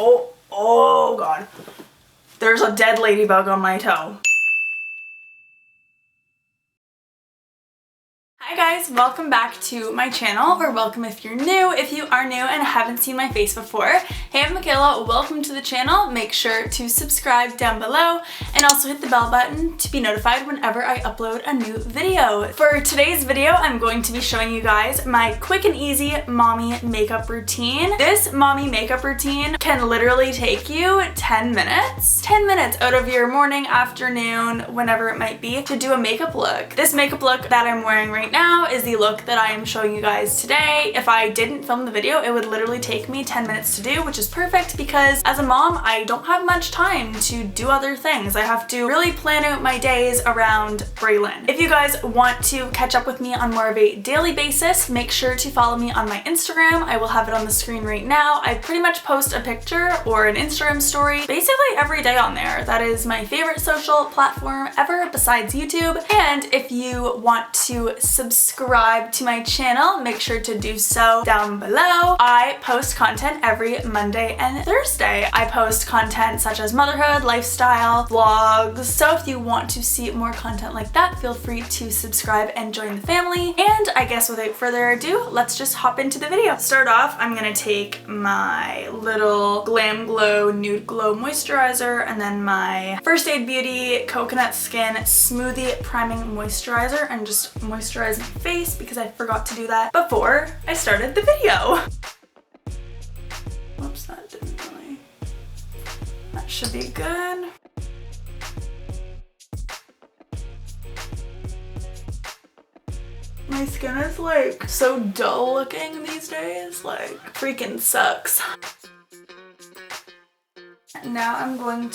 Oh God. There's a dead ladybug on my toe. Hi guys, welcome back to my channel, or welcome if you're new, if you are new and haven't seen my face before. Hey, I'm Mikayla, welcome to the channel. Make sure to subscribe down below and also hit the bell button to be notified whenever I upload a new video. For today's video, I'm going to be showing you guys my quick and easy mommy makeup routine. This mommy makeup routine can literally take you 10 minutes. 10 minutes out of your morning, afternoon, whenever it might be, to do a makeup look. This makeup look that I'm wearing right now is the look that I am showing you guys today. If I didn't film the video, it would literally take me 10 minutes to do, which is perfect because as a mom, I don't have much time to do other things. I have to really plan out my days around Braylon. If you guys want to catch up with me on more of a daily basis, make sure to follow me on my Instagram. I will have it on the screen right now. I pretty much post a picture or an Instagram story basically every day on there. That is my favorite social platform ever besides YouTube. And if you want to subscribe to my channel, make sure to do so down below. I post content every Monday and Thursday. I post content such as motherhood, lifestyle, vlogs. So if you want to see more content like that, feel free to subscribe and join the family. And I guess without further ado, let's just hop into the video. To start off, I'm gonna take my little Glam Glow Nude Glow Moisturizer and then my First Aid Beauty Coconut Skin Smoothie Priming Moisturizer and just moisturize my face because I forgot to do that before I started the video. Whoops, that didn't really... That should be good. My skin is like so dull looking these days, like freaking sucks. Now I'm gonna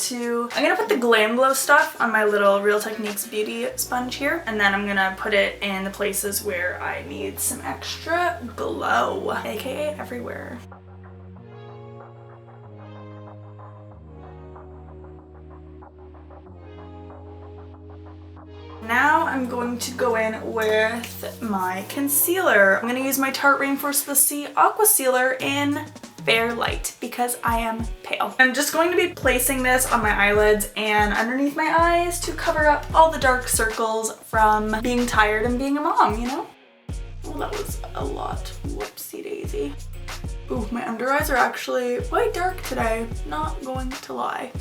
put the Glam Glow stuff on my little Real Techniques Beauty sponge here, and then I'm gonna put it in the places where I need some extra glow, aka everywhere. Now I'm going to go in with my concealer. I'm gonna use my Tarte Rainforest of the Sea Aqua Sealer in Fair Light because I am pale. I'm just going to be placing this on my eyelids and underneath my eyes to cover up all the dark circles from being tired and being a mom, you know? Well, that was a lot. Whoopsie daisy. Ooh, my under eyes are actually quite dark today, not going to lie.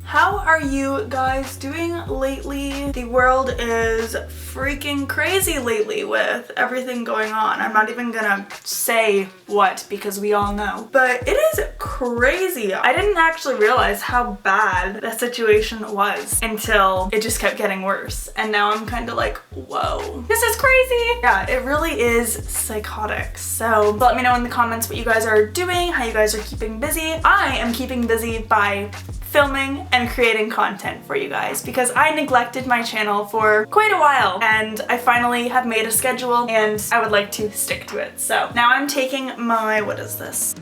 How are you guys doing lately? The world is freaking crazy lately with everything going on. I'm not even gonna say what because we all know, but it is crazy. I didn't actually realize how bad the situation was until it just kept getting worse. And now I'm kind of like, whoa, this is crazy. Yeah, it really is psychotic. So let me know in the comments what you guys are doing, how you guys are keeping busy. I am keeping busy by filming and creating content for you guys because I neglected my channel for quite a while and I finally have made a schedule and I would like to stick to it. So now I'm taking my, what is this?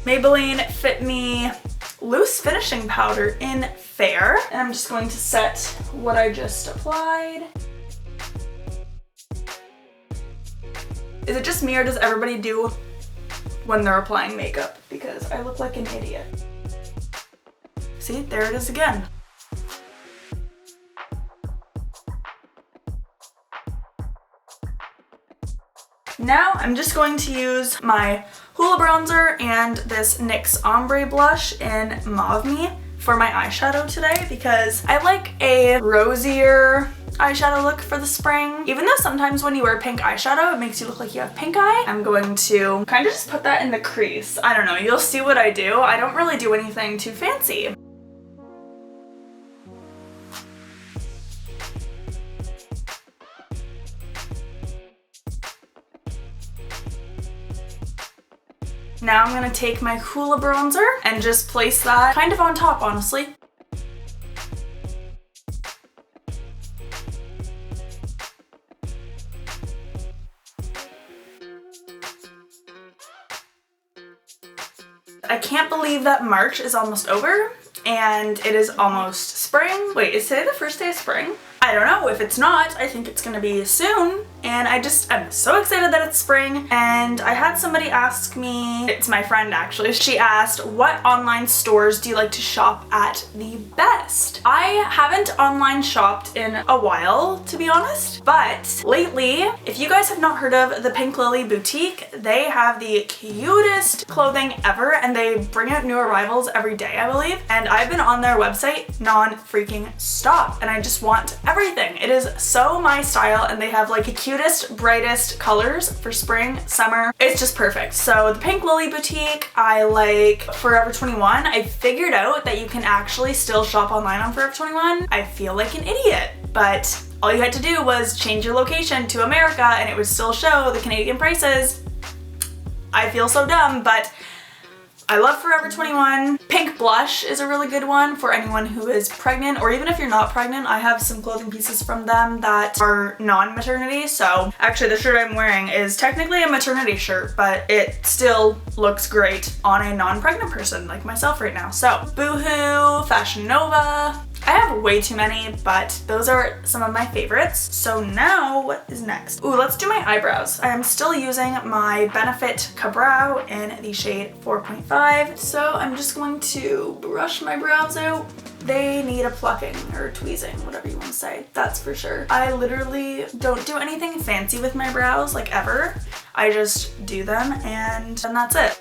Maybelline Fit Me Loose Finishing Powder in Fair, and I'm just going to set what I just applied. Is it just me or does everybody do when they're applying makeup? Because I look like an idiot. See, there it is again. Now I'm just going to use my Hoola bronzer and this NYX ombre blush in Mauve Me for my eyeshadow today because I like a rosier eyeshadow look for the spring. Even though sometimes when you wear pink eyeshadow, it makes you look like you have pink eye, I'm going to kind of just put that in the crease. I don't know, you'll see what I do. I don't really do anything too fancy. Now I'm gonna take my Hoola bronzer and just place that kind of on top, honestly. I can't believe that March is almost over and it is almost spring. Wait, is today the first day of spring? I don't know. If it's not, I think it's gonna be soon. and I'm so excited that it's spring. And I had somebody ask me, it's my friend actually, she asked, what online stores do you like to shop at the best? I haven't online shopped in a while, to be honest, but lately, if you guys have not heard of the Pink Lily Boutique, they have the cutest clothing ever, and they bring out new arrivals every day, I believe. And I've been on their website non-freaking stop, and I just want everything. It is so my style, and they have like the cutest, brightest colors for spring, summer. It's just perfect. So the Pink Lily Boutique, I like Forever 21. I figured out that you can actually still shop online on Forever 21. I feel like an idiot, but all you had to do was change your location to America and it would still show the Canadian prices. I feel so dumb, but I love Forever 21. Pink Blush is a really good one for anyone who is pregnant, or even if you're not pregnant. I have some clothing pieces from them that are non-maternity. So actually the shirt I'm wearing is technically a maternity shirt, but it still looks great on a non-pregnant person like myself right now. So Boohoo, Fashion Nova. I have way too many, but those are some of my favorites. So now what is next? Ooh, let's do my eyebrows. I am still using my Benefit Ka-Brow in the shade 4.5. So I'm just going to brush my brows out. They need a plucking or tweezing, whatever you want to say, that's for sure. I literally don't do anything fancy with my brows, like ever. I just do them and that's it.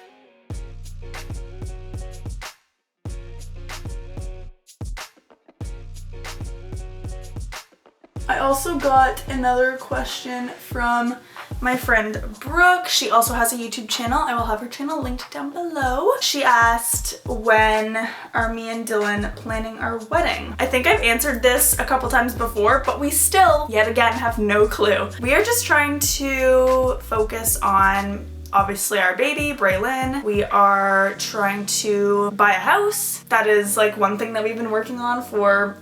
I also got another question from my friend Brooke. She also has a YouTube channel. I will have her channel linked down below. She asked, when are me and Dylan planning our wedding? I think I've answered this a couple times before, but we still, yet again, have no clue. We are just trying to focus on obviously our baby, Braylon. We are trying to buy a house. That is like one thing that we've been working on for,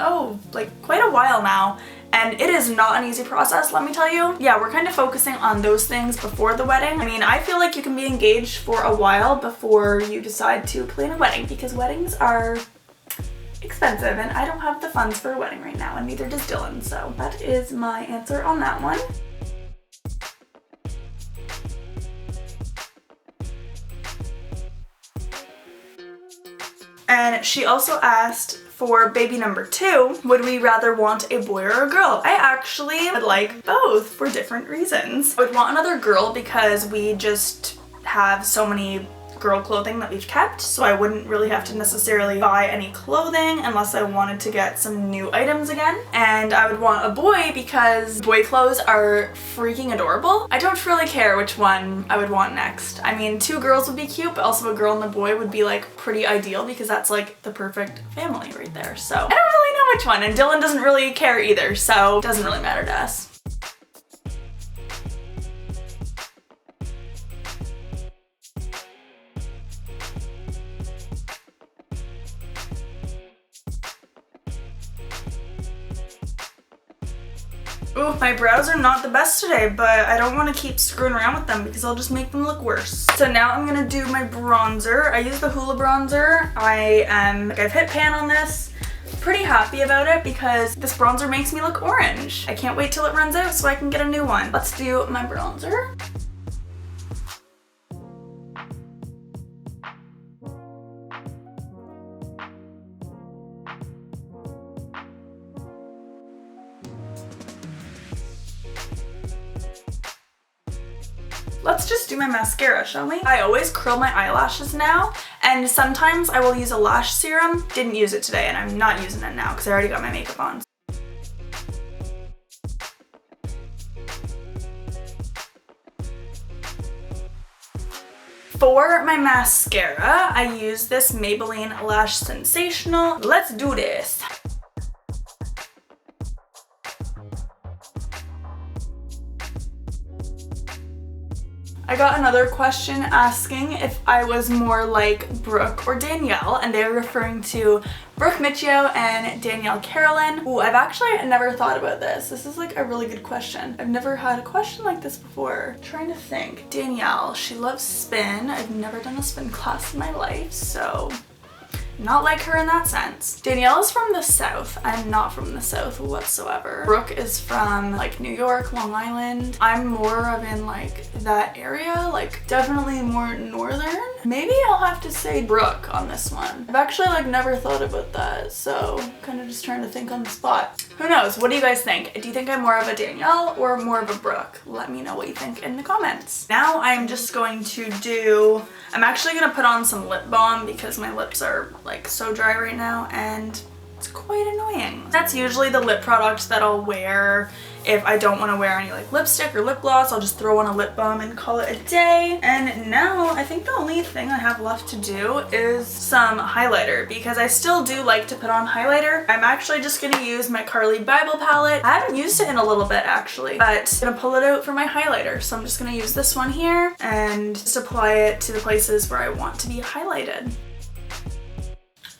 like quite a while now. And it is not an easy process, let me tell you. Yeah, we're kind of focusing on those things before the wedding. I mean, I feel like you can be engaged for a while before you decide to plan a wedding, because weddings are expensive and I don't have the funds for a wedding right now, and neither does Dylan. So that is my answer on that one. And she also asked, for baby number 2, would we rather want a boy or a girl? I actually would like both for different reasons. I would want another girl because we just have so many girl clothing that we've kept, so I wouldn't really have to necessarily buy any clothing unless I wanted to get some new items again. And I would want a boy because boy clothes are freaking adorable. I don't really care which one I would want next. I mean, 2 girls would be cute, but also a girl and a boy would be like pretty ideal because that's like the perfect family right there. So I don't really know which one, and Dylan doesn't really care either, so it doesn't really matter to us. Ooh, my brows are not the best today, but I don't want to keep screwing around with them because I'll just make them look worse. So now I'm gonna do my bronzer. I use the Hoola bronzer. I've hit pan on this. Pretty happy about it because this bronzer makes me look orange. I can't wait till it runs out so I can get a new one. Let's do my bronzer. Let's just do my mascara, shall we? I always curl my eyelashes now, and sometimes I will use a lash serum. Didn't use it today, and I'm not using it now because I already got my makeup on. For my mascara, I use this Maybelline Lash Sensational. Let's do this. I got another question asking if I was more like Brooke or Danielle, and they were referring to Brooke Michio and Danielle Carolyn. Ooh, I've actually never thought about this. This is like a really good question. I've never had a question like this before. I'm trying to think. Danielle, she loves spin. I've never done a spin class in my life, so not like her in that sense. Danielle is from the South. I'm not from the South whatsoever. Brooke is from like New York, Long Island. I'm more of in like that area, like definitely more northern. Maybe I'll have to say Brooke on this one. I've actually like never thought about that, so kind of just trying to think on the spot. Who knows? What do you guys think? Do you think I'm more of a Danielle or more of a Brooke? Let me know what you think in the comments. Now I'm just going to I'm actually gonna put on some lip balm because my lips are like so dry right now and it's quite annoying. That's usually the lip product that I'll wear if I don't want to wear any like lipstick or lip gloss. I'll just throw on a lip balm and call it a day. And now I think the only thing I have left to do is some highlighter because I still do like to put on highlighter. I'm actually just gonna use my Carly Bible palette. I haven't used it in a little bit actually, but I'm gonna pull it out for my highlighter. So I'm just gonna use this one here and just apply it to the places where I want to be highlighted.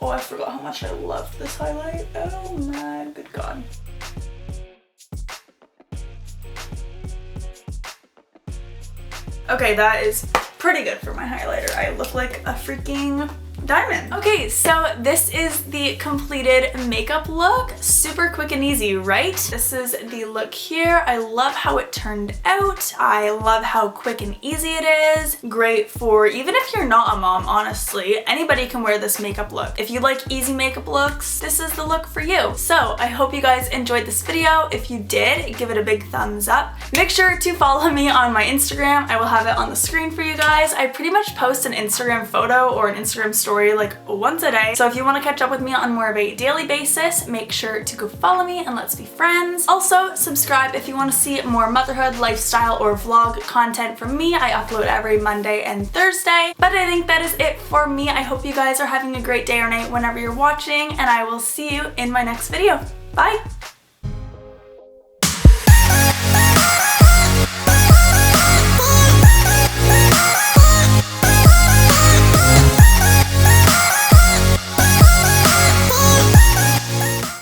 Oh, I forgot how much I love this highlight. Oh my good God. Okay, that is pretty good for my highlighter. I look like a freaking diamond. Okay, so this is the completed makeup look. Super quick and easy, right? This is the look here. I love how it turned out. I love how quick and easy it is. Great for even if you're not a mom, honestly. Anybody can wear this makeup look. If you like easy makeup looks, this is the look for you. So I hope you guys enjoyed this video. If you did, give it a big thumbs up. Make sure to follow me on my Instagram. I will have it on the screen for you guys. I pretty much post an Instagram photo or an Instagram story like once a day. So if you want to catch up with me on more of a daily basis, make sure to go follow me and let's be friends. Also, subscribe if you want to see more motherhood, lifestyle, or vlog content from me. I upload every Monday and Thursday. But I think that is it for me. I hope you guys are having a great day or night whenever you're watching, and I will see you in my next video. Bye!